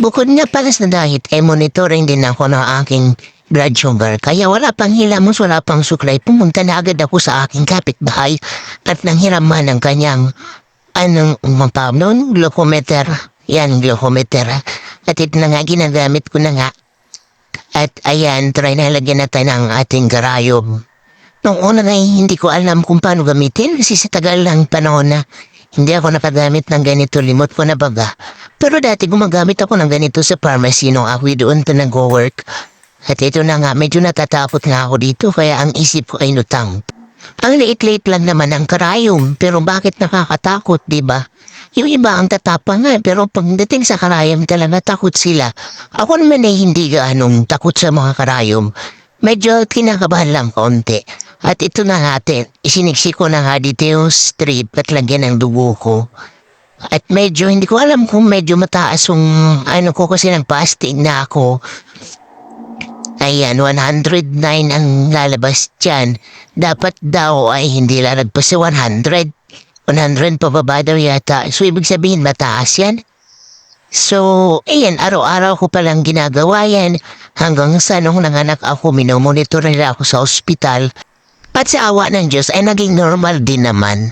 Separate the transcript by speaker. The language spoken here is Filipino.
Speaker 1: Bukod nga pala sa diet, ay monitoring din ako ng aking blood sugar. Kaya wala pang hilamos, wala pang suklay. Pumunta na agad ako sa aking kapitbahay at nanghiraman ng kanyang umapaw nun, glucometer. Yan, glucometer. At ito na nga, ginagamit ko na nga. At ayan, try na lagyan natin ang ating garayom. Noong una na hindi ko alam kung paano gamitin kasi sa tagal lang panahon na hindi ako nakagamit ng ganito, limot ko na baga. Pero dati gumagamit ako ng ganito sa pharmacy nung ako doon to nag-work. At ito na nga, medyo natatakot nga ako dito kaya ang isip ko ay lutang. Ang liit-liit lang naman ang karayom, pero bakit nakakatakot, di ba? Yung iba ang tatapang nga, pero pagdating sa karayom talaga takot sila. Ako naman ay hindi gaanong takot sa mga karayom. Medyo kinakabahan lang konti. At ito na natin, isiniksi ko na nga dito yung strip at lagyan ng dugo ko. At medyo, hindi ko alam kung medyo mataas yung ko kasi nag-fasting na ako. Ayan, 109 ang lalabas dyan. Dapat daw ay hindi lalagpas sa 100. 100 pababa daw yata. So, ibig sabihin mataas yan. So, ayan, araw-araw ko palang ginagawa yan. Hanggang sa nung nanganak ako, minomonitor nila ako sa ospital. At sa awa ng Diyos ay naging normal din naman.